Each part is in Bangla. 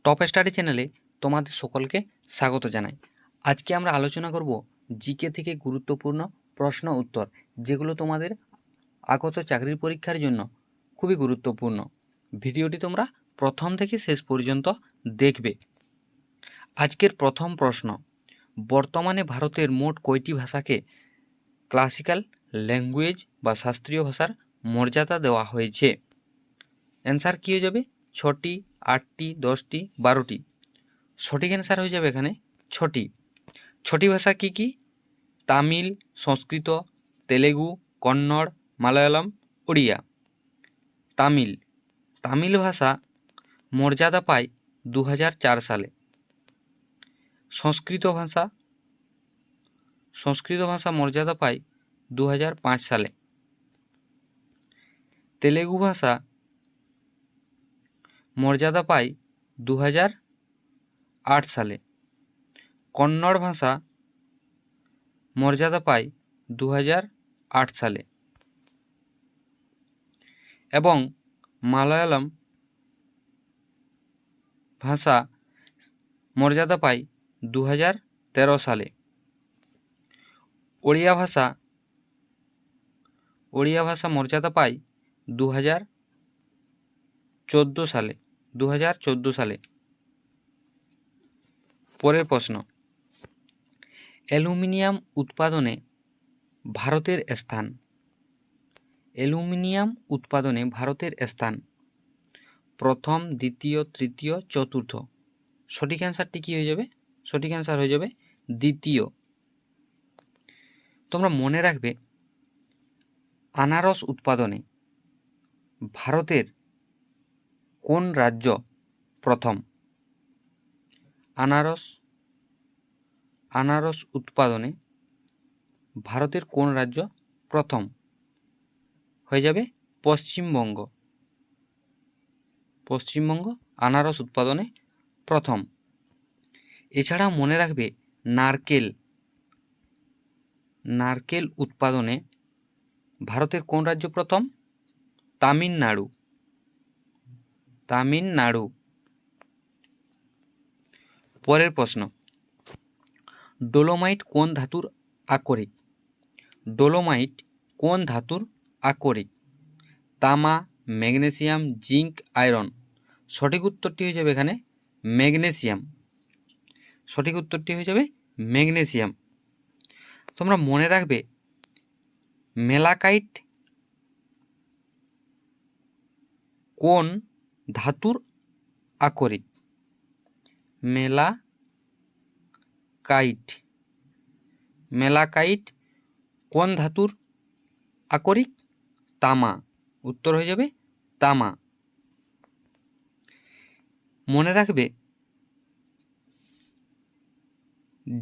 টপ স্টাডি চ্যানেলে তোমাদের সকলকে স্বাগত জানাই। আজকে আমরা আলোচনা করব জিকে থেকে গুরুত্বপূর্ণ প্রশ্ন উত্তর, যেগুলো তোমাদের আগত চাকরির পরীক্ষার জন্য খুবই গুরুত্বপূর্ণ। ভিডিওটি তোমরা প্রথম থেকে শেষ পর্যন্ত দেখবে। আজকের প্রথম প্রশ্ন, বর্তমানে ভারতের মোট কয়টি ভাষাকে ক্লাসিক্যাল ল্যাঙ্গুয়েজ বা শাস্ত্রীয় ভাষার মর্যাদা দেওয়া হয়েছে? অ্যান্সার কী হয়ে যাবে? 6টি, 8টি, 10টি, 12টি। সঠিক অ্যান্সার হয়ে যাবে এখানে 6টি। 6টি ভাষা কী কী? তামিল, সংস্কৃত, তেলেগু, কন্নড়, মালায়ালাম, ওড়িয়া। তামিল ভাষা মর্যাদা পায় 2004 সালে। সংস্কৃত ভাষা মর্যাদা পায় 2005 সালে। তেলেগু ভাষা মর্যাদা পায় 2008 সালে। কন্নড় ভাষা মর্যাদা পায় 2008 সালে এবং মালায়ালাম ভাষা মর্যাদা পায় 2013 সালে। ওড়িয়া ভাষা মর্যাদা পায় 2014 সালে। পরের প্রশ্ন, অ্যালুমিনিয়াম উৎপাদনে ভারতের স্থান প্রথম, দ্বিতীয়, তৃতীয়, চতুর্থ। সঠিক অ্যান্সারটি কী হয়ে যাবে? সঠিক অ্যান্সার হয়ে যাবে দ্বিতীয়। তোমরা মনে রাখবে, আনারস উৎপাদনে ভারতের কোন রাজ্য প্রথম? আনারস উৎপাদনে ভারতের কোন রাজ্য প্রথম? হয়ে যাবে পশ্চিমবঙ্গ। আনারস উৎপাদনে প্রথম। এছাড়াও মনে রাখবে, নারকেল উৎপাদনে ভারতের কোন রাজ্য প্রথম? তামিলনাড়ু। পরের প্রশ্ন, ডোলোমাইট কোন ধাতুর আকরিক? তামা, ম্যাগনেসিয়াম, জিঙ্ক, আয়রন। সঠিক উত্তরটি হয়ে যাবে এখানে ম্যাগনেসিয়াম। তোমরা মনে রাখবে, মেলাকাইট কোন ধাতুর আকরিক? মেলাকাইট কোন ধাতুর আকরিক? তামা। উত্তর হয়ে যাবে তামা। মনে রাখবে,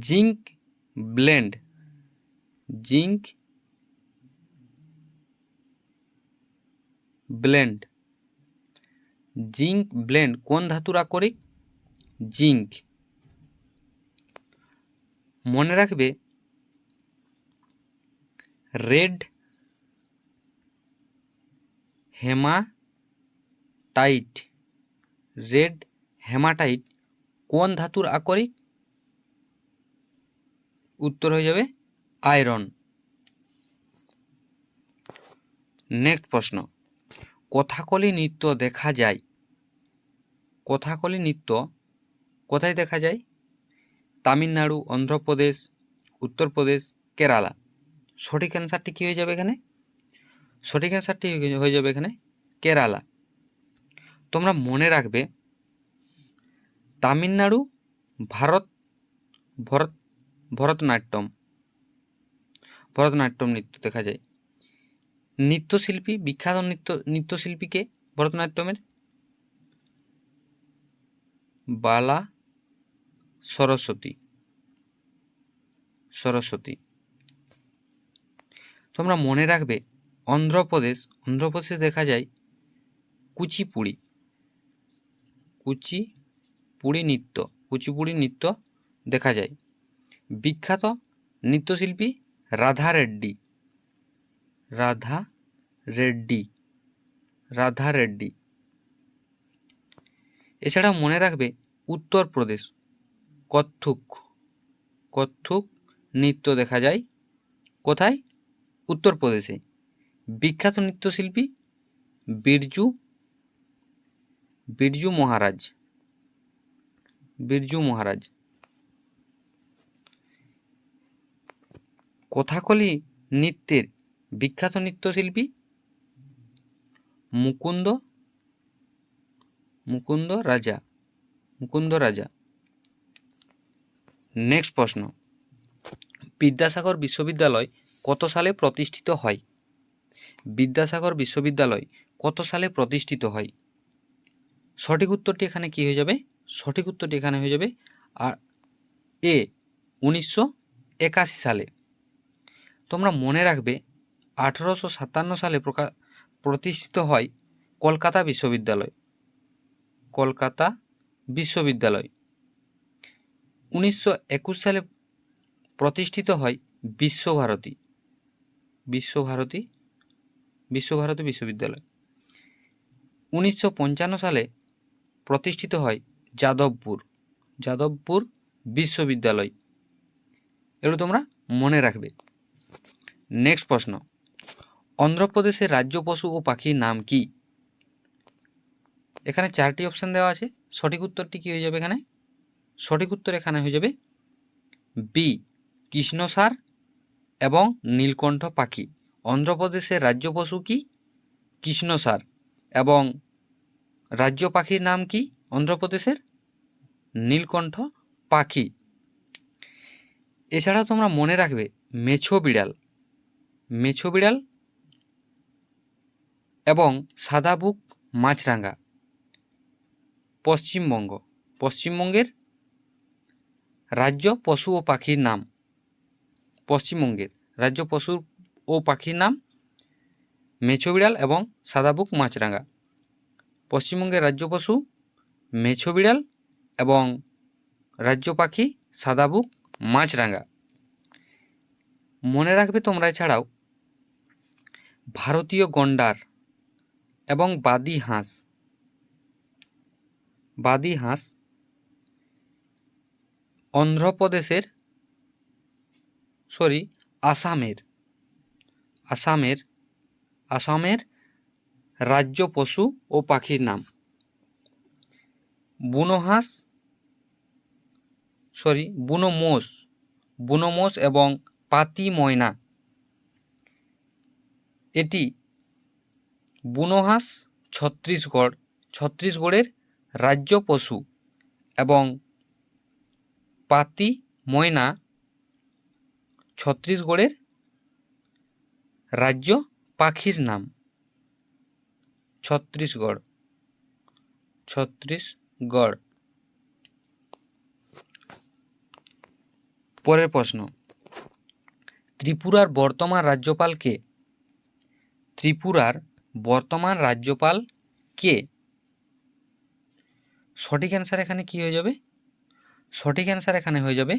জিঙ্ক ব্লেন্ড কোন ধাতুর আকরিক? জিঙ্ক। মনে রাখবে, রেড হেমাটাইট কোন ধাতুর আকরিক? উত্তর হয়ে যাবে আয়রন। নেক্সট প্রশ্ন, কথাকলি নৃত্য কোথায় দেখা যায়? তামিলনাড়ু, অন্ধ্রপ্রদেশ, উত্তরপ্রদেশ, কেরালা। সঠিক অ্যান্সারটি কী হয়ে যাবে এখানে? সঠিক অ্যান্সারটি হয়ে যাবে এখানে কেরালা। তোমরা মনে রাখবে, তামিলনাড়ু ভরতনাট্যম নৃত্য দেখা যায়। বিখ্যাত নৃত্যশিল্পীকে ভরতনাট্যমের? বালা সরস্বতী। তোমরা মনে রাখবে, অন্ধ্রপ্রদেশে দেখা যায় কুচিপুড়ি নৃত্য দেখা যায়। বিখ্যাত নৃত্যশিল্পী রাধা রেড্ডি। এছাড়াও মনে রাখবে, উত্তরপ্রদেশ। কত্থক, কত্থক নৃত্য দেখা যায় কোথায়? উত্তরপ্রদেশে। বিখ্যাত নৃত্যশিল্পী বিরজু, বিরজু মহারাজ, বিরজু মহারাজ। কথাকলি নৃত্যের বিখ্যাত নৃত্যশিল্পী মুকুন্দ, মুকুন্দ রাজা, মুকুন্দ রাজা। নেক্সট প্রশ্ন, বিদ্যাসাগর বিশ্ববিদ্যালয় কত সালে প্রতিষ্ঠিত হয়? বিদ্যাসাগর বিশ্ববিদ্যালয় কত সালে প্রতিষ্ঠিত হয়? সঠিক উত্তরটি এখানে কি হয়ে যাবে? সঠিক উত্তরটি এখানে হয়ে যাবে আর এ 1981 সালে। তোমরা মনে রাখবে 1857 সালে প্রতিষ্ঠিত হয় কলকাতা বিশ্ববিদ্যালয়, কলকাতা বিশ্ববিদ্যালয়। 1921 সালে প্রতিষ্ঠিত হয় বিশ্বভারতী, বিশ্বভারতী, বিশ্বভারতী বিশ্ববিদ্যালয়। 1955 সালে প্রতিষ্ঠিত হয় যাদবপুর, যাদবপুর বিশ্ববিদ্যালয়। এগুলো তোমরা মনে রাখবে। নেক্সট প্রশ্ন, অন্ধ্রপ্রদেশের রাজ্য পশু ও পাখির নাম কি? এখানে 4টি অপশান দেওয়া আছে। সঠিক উত্তরটি কী হয়ে যাবে এখানে? সঠিক উত্তর এখানে হয়ে যাবে বি কৃষ্ণসার এবং নীলকণ্ঠ পাখি। অন্ধ্রপ্রদেশের রাজ্য পশু কি? কৃষ্ণসার। এবং রাজ্য পাখির নাম কি অন্ধ্রপ্রদেশের? নীলকণ্ঠ পাখি। এছাড়াও তোমরা মনে রাখবে মেছো বিড়াল, মেছো বিড়াল এবং সাদাবুক মাছরাঙা পশ্চিমবঙ্গ, পশ্চিমবঙ্গের রাজ্য পশু ও পাখির নাম। পশ্চিমবঙ্গের রাজ্য পশু ও পাখির নাম মেছো বিড়াল এবং সাদাবুক মাছরাঙা। পশ্চিমবঙ্গের রাজ্য পশু মেছো বিড়াল এবং রাজ্য পাখি সাদাবুক মাছরাঙা। মনে রাখবে তোমরা এছাড়াও ভারতীয় গন্ডার এবং বাদি হাঁস, বাদি হাঁস অন্ধ্রপ্রদেশের আসামের, আসামের, আসামের রাজ্য পশু ও পাখির নাম। বুনো হাঁস, বুনো মোষ, বুনো মোষ এবং পাতি ময়না। এটি বুনো হাঁস ছত্তিশগড়, ছত্তিশগড়ের রাজ্য পশু এবং পাতি ময়না ছত্তিশগড়ের রাজ্য পাখির নাম। ছত্তিশগড়, ছত্তিশগড়। পরের প্রশ্ন, ত্রিপুরার বর্তমান রাজ্যপাল কে? ত্রিপুরার বর্তমান রাজ্যপাল কে? সঠিক অ্যান্সার এখানে কি হয়ে যাবে? সঠিক অ্যান্সার এখানে হয়ে যাবে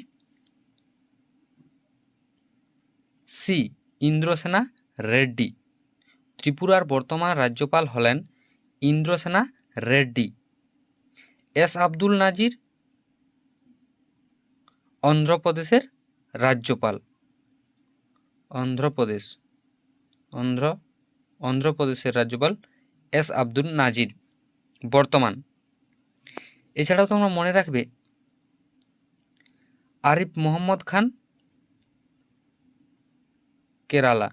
সি ইন্দ্রসেনা রেড্ডি। ত্রিপুরার বর্তমান রাজ্যপাল হলেন ইন্দ্রসেনা রেড্ডি। এস আব্দুল নাজির অন্ধ্রপ্রদেশের রাজ্যপাল। অন্ধ্রপ্রদেশ, অন্ধ্রপ্রদেশের রাজ্যপাল এস আব্দুল নাজির বর্তমান। এছাড়াও তোমরা মনে রাখবে আরিফ মোহাম্মদ খান কেরালা,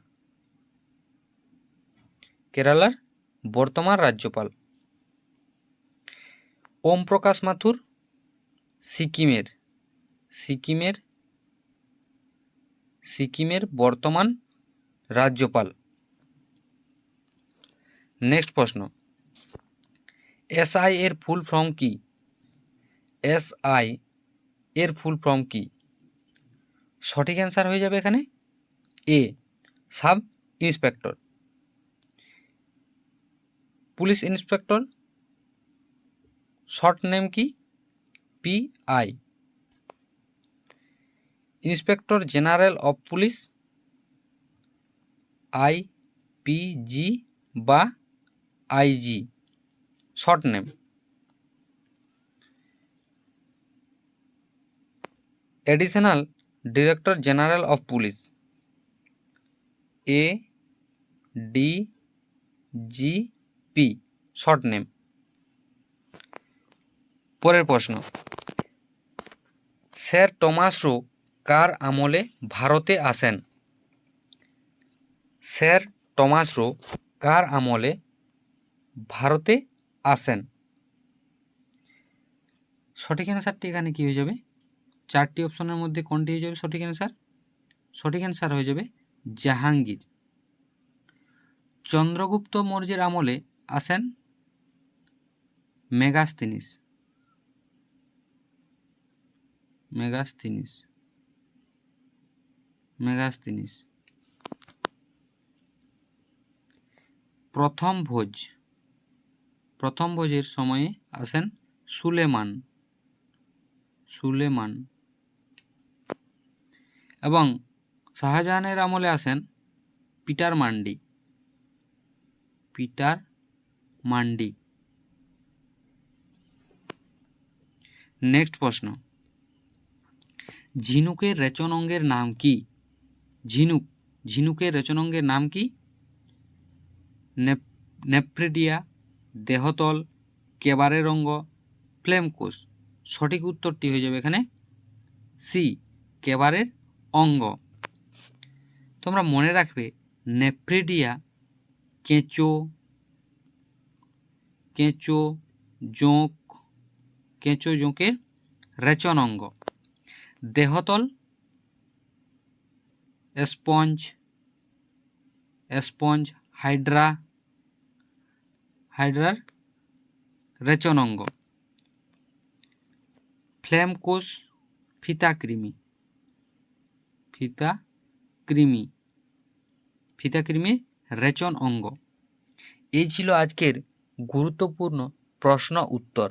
কেরালার বর্তমান রাজ্যপাল। ওম প্রকাশ মাথুর সিকিমের, সিকিমের, সিকিমের বর্তমান রাজ্যপাল। নেক্সট প্রশ্ন, এসআই এর ফুল ফর্ম কি? এসআই এর ফুল ফর্ম কি? সঠিক অ্যান্সার হয়ে যাবে এখানে এ sub inspector. Police inspector short name কি? PI. Inspector general of police IPG বা IG short name. Additional director general of police, ADGP short name. পরের প্রশ্ন, স্যার টমাস রো কার আমলে ভারতে আসেন? স্যার টমাস রো কার আমলে ভারতে আসেন? সঠিক অ্যান্সারটি এখানে কী হয়ে যাবে? চারটি অপশনের মধ্যে কোনটি হয়ে যাবে সঠিক অ্যান্সার? সঠিক অ্যান্সার হয়ে যাবে জাহাঙ্গীর। চন্দ্রগুপ্ত মৌর্যের আমলে আসেন মেগাস্তিনিস। প্রথম ভোজের সময়ে আসেন সুলেমান এবং শাহজাহানের আমলে আসেন পিটার মান্ডি। নেক্সট প্রশ্ন, ঝিনুকের রেচনাঙ্গের নাম কি? ঝিনুকের রেচনাঙ্গের নাম কি? নেফ্রিডিয়া, দেহতল, কেবারের অঙ্গ, ফ্লেম কোষ। সঠিক উত্তরটি হয়ে যাবে এখানে সি, কেবারের অঙ্গ। তোমরা মনে রাখবে নেফ্রিডিয়া কেঁচো জোঁকের রেচন অঙ্গ। দেহতল স্পঞ্জ হাইড্রার রেচন অঙ্গ। ফ্লেম কোষ ফিতাকৃমির রেচন অঙ্গ। এই ছিল আজকের গুরুত্বপূর্ণ প্রশ্ন উত্তর।